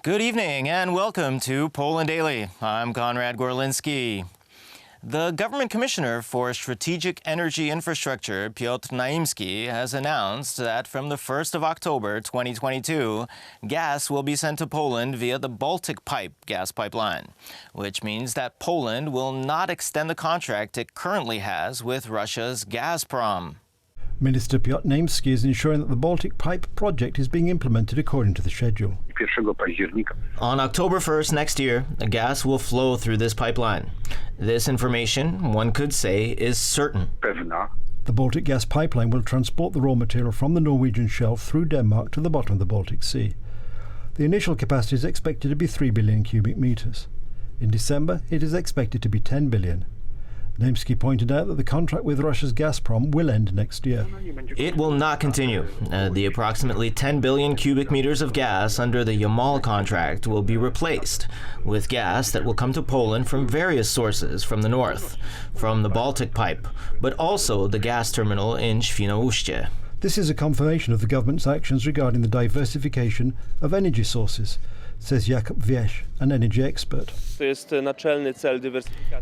Good evening and welcome to Poland Daily. I'm Konrad Gorlinski. The Government Commissioner for Strategic Energy Infrastructure, Piotr Naimski, has announced that from the 1st of October 2022, gas will be sent to Poland via the Baltic Pipe gas pipeline, which means that Poland will not extend the contract it currently has with Russia's Gazprom. Minister Piotr Naimski is ensuring that the Baltic Pipe project is being implemented according to the schedule. On October 1st next year, the gas will flow through this pipeline. This information, one could say, is certain. The Baltic gas pipeline will transport the raw material from the Norwegian shelf through Denmark to the bottom of the Baltic Sea. The initial capacity is expected to be 3 billion cubic metres. In December, it is expected to be 10 billion. Naimski pointed out that the contract with Russia's Gazprom will end next year. It will not continue. The approximately 10 billion cubic meters of gas under the Yamal contract will be replaced with gas that will come to Poland from various sources from the north, from the Baltic Pipe, but also the gas terminal in Świnoujście. This is a confirmation of the government's actions regarding the diversification of energy sources, says Jakub Wieś, an energy expert.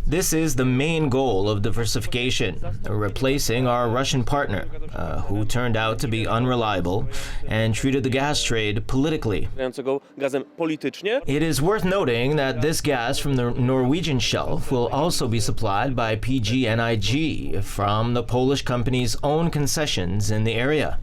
This is the main goal of diversification, replacing our Russian partner, who turned out to be unreliable and treated the gas trade politically. It is worth noting that this gas from the Norwegian shelf will also be supplied by PGNiG from the Polish company's own concessions in the area.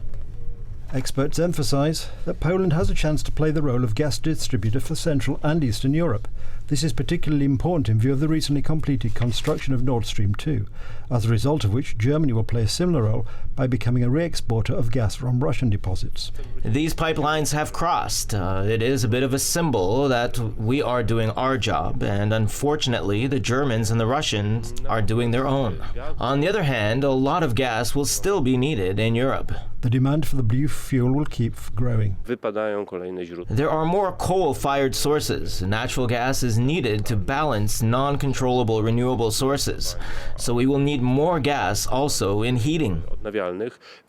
Experts emphasise that Poland has a chance to play the role of gas distributor for Central and Eastern Europe. This is particularly important in view of the recently completed construction of Nord Stream 2, as a result of which Germany will play a similar role by becoming a re-exporter of gas from Russian deposits. These pipelines have crossed. It is a bit of a symbol that we are doing our job, and unfortunately the Germans and the Russians are doing their own. On the other hand, a lot of gas will still be needed in Europe. The demand for the blue fuel will keep growing. There are more coal-fired sources. Natural gas is needed to balance non-controllable renewable sources. So we will need more gas also in heating.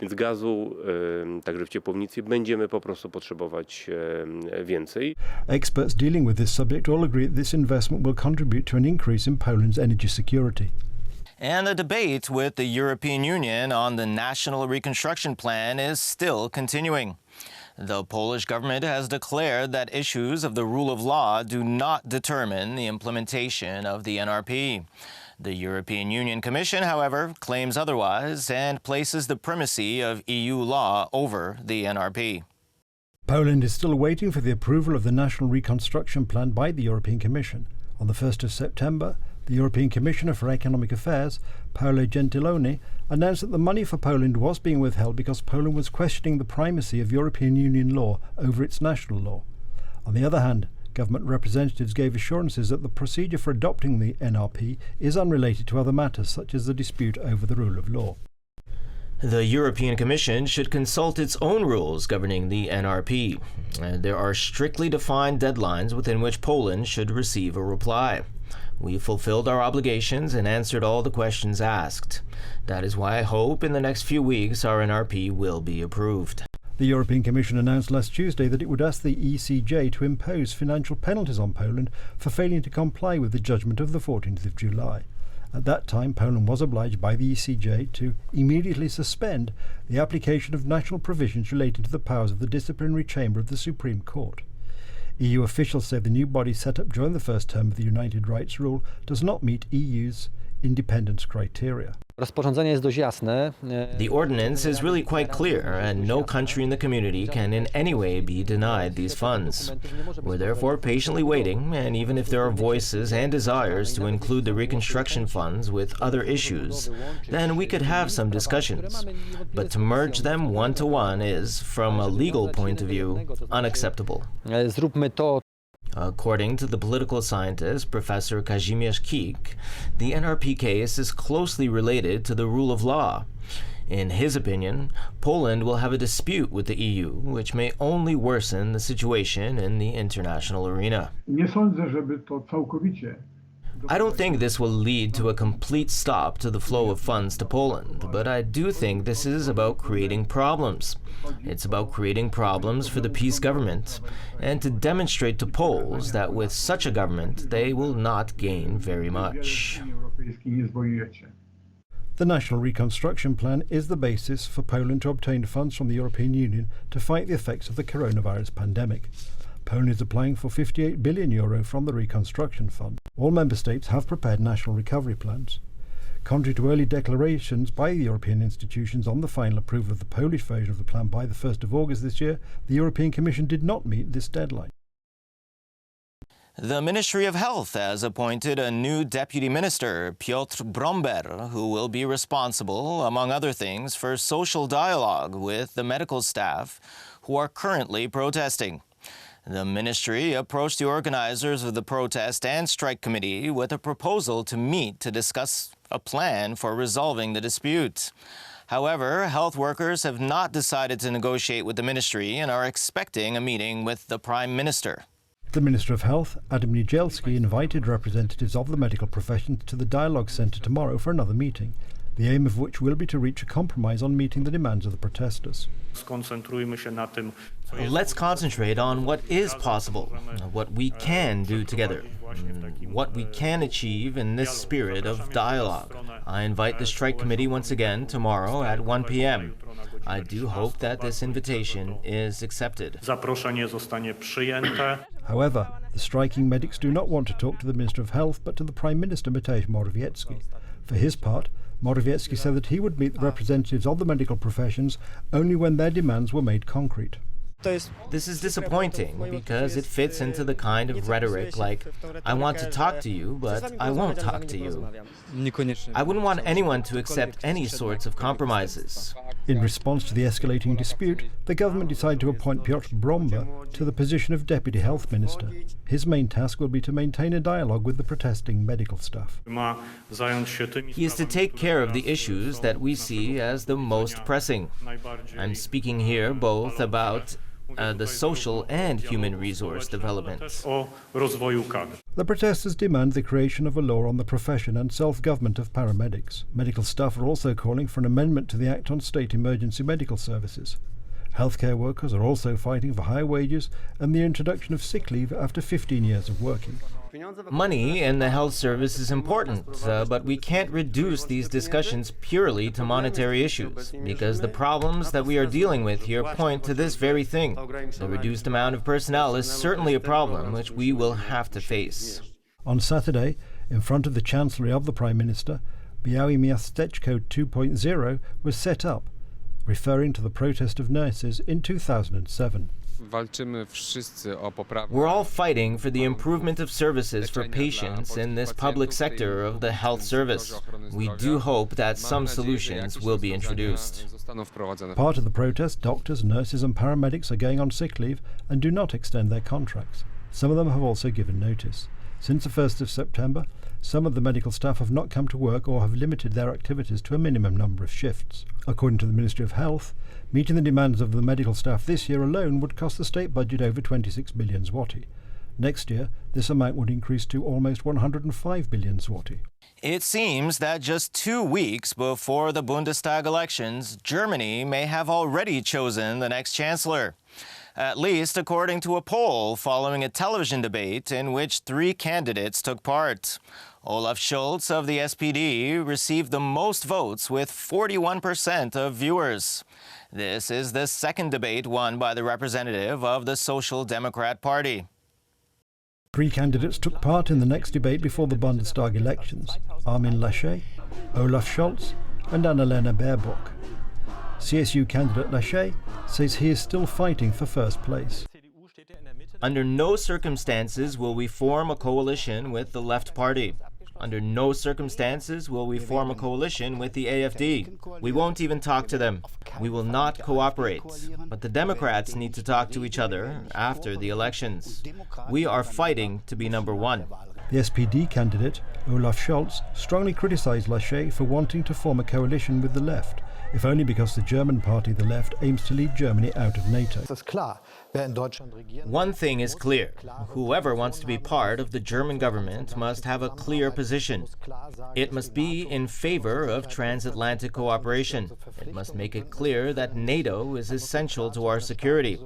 Więc gazu także w ciepłownicy będziemy po prostu potrzebować więcej. Experts dealing with this subject all agree that this investment will contribute to an increase in Poland's energy security. And the debate with the European Union on the National Reconstruction Plan is still continuing. The Polish government has declared that issues of the rule of law do not determine the implementation of the NRP. The European Union Commission, however, claims otherwise and places the primacy of EU law over the NRP. Poland is still waiting for the approval of the National Reconstruction Plan by the European Commission. On the 1st of September, the European Commissioner for Economic Affairs, Paolo Gentiloni, announced that the money for Poland was being withheld because Poland was questioning the primacy of European Union law over its national law. On the other hand, government representatives gave assurances that the procedure for adopting the NRP is unrelated to other matters, such as the dispute over the rule of law. The European Commission should consult its own rules governing the NRP. There are strictly defined deadlines within which Poland should receive a reply. We fulfilled our obligations and answered all the questions asked. That is why I hope in the next few weeks our NRP will be approved. The European Commission announced last Tuesday that it would ask the ECJ to impose financial penalties on Poland for failing to comply with the judgment of the 14th of July. At that time, Poland was obliged by the ECJ to immediately suspend the application of national provisions relating to the powers of the disciplinary chamber of the Supreme Court. EU officials say the new body set up during the first term of the United Rights Rule does not meet EU's independence criteria. The ordinance is really quite clear, and no country in the community can in any way be denied these funds. We're therefore patiently waiting, and even if there are voices and desires to include the reconstruction funds with other issues, then we could have some discussions. But to merge them one-to-one is, from a legal point of view, unacceptable. According to the political scientist Professor Kazimierz Kik, the NRP case is closely related to the rule of law. In his opinion, Poland will have a dispute with the EU, which may only worsen the situation in the international arena. I don't think this will lead to a complete stop to the flow of funds to Poland, but I do think this is about creating problems. It's about creating problems for the PiS government, and to demonstrate to Poles that with such a government, they will not gain very much. The National Reconstruction Plan is the basis for Poland to obtain funds from the European Union to fight the effects of the coronavirus pandemic. Poland is applying for €58 billion from the Reconstruction Fund. All member states have prepared national recovery plans. Contrary to early declarations by the European institutions on the final approval of the Polish version of the plan by the 1st of August this year, the European Commission did not meet this deadline. The Ministry of Health has appointed a new deputy minister, Piotr Bromber, who will be responsible, among other things, for social dialogue with the medical staff who are currently protesting. The ministry approached the organizers of the protest and strike committee with a proposal to meet to discuss a plan for resolving the dispute. However, health workers have not decided to negotiate with the ministry and are expecting a meeting with the Prime Minister. The Minister of Health, Adam Niedzielski, invited representatives of the medical professions to the Dialogue Centre tomorrow for another meeting, the aim of which will be to reach a compromise on meeting the demands of the protesters. Let's concentrate on what is possible, what we can do together, what we can achieve in this spirit of dialogue. I invite the strike committee once again tomorrow at 1 p.m. I do hope that this invitation is accepted. However, the striking medics do not want to talk to the Minister of Health but to the Prime Minister Mateusz Morawiecki. For his part, Morawiecki said that he would meet the representatives of the medical professions only when their demands were made concrete. This is disappointing because it fits into the kind of rhetoric like, I want to talk to you, but I won't talk to you. I wouldn't want anyone to accept any sorts of compromises. In response to the escalating dispute, the government decided to appoint Piotr Bromber to the position of Deputy Health Minister. His main task will be to maintain a dialogue with the protesting medical staff. He is to take care of the issues that we see as the most pressing. I'm speaking here both about the social and human resource development. The protesters demand the creation of a law on the profession and self-government of paramedics. Medical staff are also calling for an amendment to the Act on State Emergency Medical Services. Healthcare workers are also fighting for higher wages and the introduction of sick leave after 15 years of working. Money in the health service is important, but we can't reduce these discussions purely to monetary issues, because the problems that we are dealing with here point to this very thing. The reduced amount of personnel is certainly a problem which we will have to face. On Saturday, in front of the Chancellery of the Prime Minister, Białe Miasteczko 2.0 was set up, referring to the protest of nurses in 2007. We're all fighting for the improvement of services for patients in this public sector of the health service. We do hope that some solutions will be introduced. Part of the protest, doctors, nurses and paramedics are going on sick leave and do not extend their contracts. Some of them have also given notice. Since the 1st of September, some of the medical staff have not come to work or have limited their activities to a minimum number of shifts. According to the Ministry of Health, meeting the demands of the medical staff this year alone would cost the state budget over 26 billion zloty. Next year, this amount would increase to almost 105 billion zloty. It seems that just 2 weeks before the Bundestag elections, Germany may have already chosen the next chancellor. At least according to a poll following a television debate in which 3 candidates took part. Olaf Scholz of the SPD received the most votes with 41% of viewers. This is the second debate won by the representative of the Social Democrat Party. 3 candidates took part in the next debate before the Bundestag elections: Armin Laschet, Olaf Scholz and Annalena Baerbock. CSU candidate Laschet says he is still fighting for first place. Under no circumstances will we form a coalition with the Left Party. Under no circumstances will we form a coalition with the AfD. We won't even talk to them. We will not cooperate. But the Democrats need to talk to each other after the elections. We are fighting to be number 1. The SPD candidate, Olaf Scholz, strongly criticised Laschet for wanting to form a coalition with the left, if only because the German party, the left, aims to lead Germany out of NATO. One thing is clear. Whoever wants to be part of the German government must have a clear position. It must be in favor of transatlantic cooperation. It must make it clear that NATO is essential to our security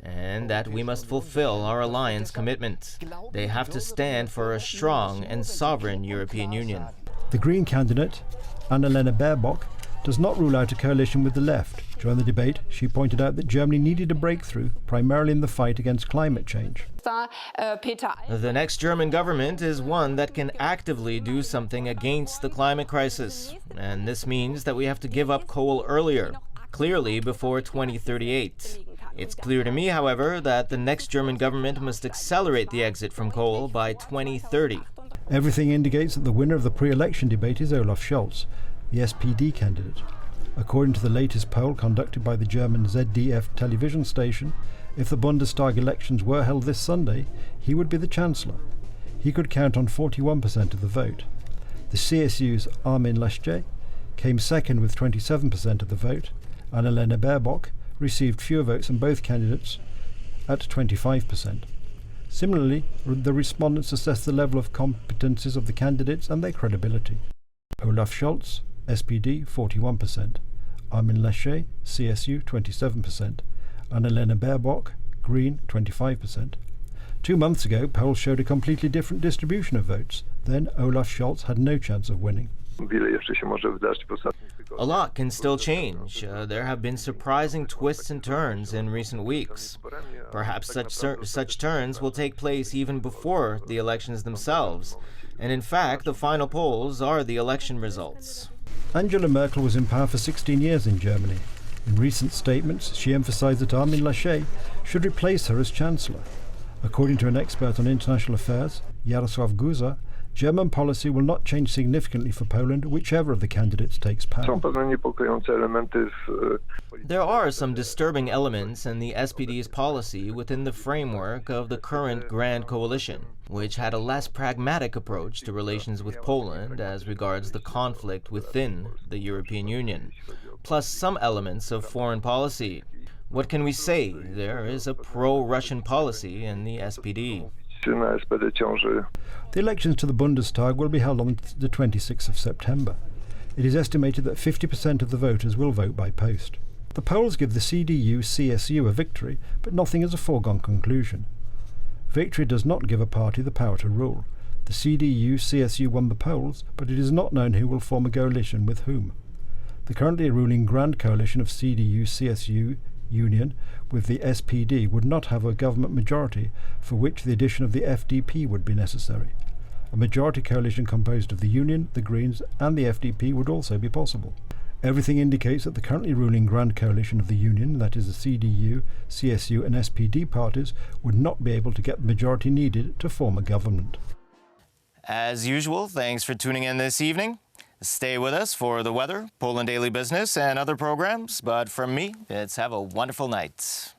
and that we must fulfill our alliance commitments. They have to stand for a strong and sovereign European Union. The Green candidate, Annalena Baerbock, does not rule out a coalition with the left. During the debate, she pointed out that Germany needed a breakthrough, primarily in the fight against climate change. The next German government is one that can actively do something against the climate crisis. And this means that we have to give up coal earlier, clearly before 2038. It's clear to me, however, that the next German government must accelerate the exit from coal by 2030. Everything indicates that the winner of the pre-election debate is Olaf Scholz, the SPD candidate. According to the latest poll conducted by the German ZDF television station, if the Bundestag elections were held this Sunday, he would be the Chancellor. He could count on 41% of the vote. The CSU's Armin Laschet came second with 27% of the vote. Annalena Baerbock received fewer votes than both candidates at 25%. Similarly, the respondents assessed the level of competencies of the candidates and their credibility. Olaf Scholz, SPD, 41%. Armin Laschet, CSU, 27%. Annalena Baerbock, Green, 25%. 2 months ago, polls showed a completely different distribution of votes. Then Olaf Scholz had no chance of winning. A lot can still change. There have been surprising twists and turns in recent weeks. Perhaps such turns will take place even before the elections themselves. And in fact, the final polls are the election results. Angela Merkel was in power for 16 years in Germany. In recent statements, she emphasised that Armin Laschet should replace her as Chancellor. According to an expert on international affairs, Jarosław Guza, German policy will not change significantly for Poland, whichever of the candidates takes power. There are some disturbing elements in the SPD's policy within the framework of the current Grand Coalition, which had a less pragmatic approach to relations with Poland as regards the conflict within the European Union, plus some elements of foreign policy. What can we say? There is a pro-Russian policy in the SPD. The elections to the Bundestag will be held on the 26th of September. It is estimated that 50% of the voters will vote by post. The polls give the CDU-CSU a victory, but nothing is a foregone conclusion. Victory does not give a party the power to rule. The CDU-CSU won the polls, but it is not known who will form a coalition with whom. The currently ruling Grand Coalition of CDU-CSU union with the SPD would not have a government majority, for which the addition of the FDP would be necessary. A majority coalition composed of the Union, the Greens and the FDP would also be possible. Everything indicates that the currently ruling Grand Coalition of the Union, that is the CDU, CSU and SPD parties, would not be able to get the majority needed to form a government. As usual, thanks for tuning in this evening. Stay with us for the weather, Poland Daily Business, and other programs. But from me, it's have a wonderful night.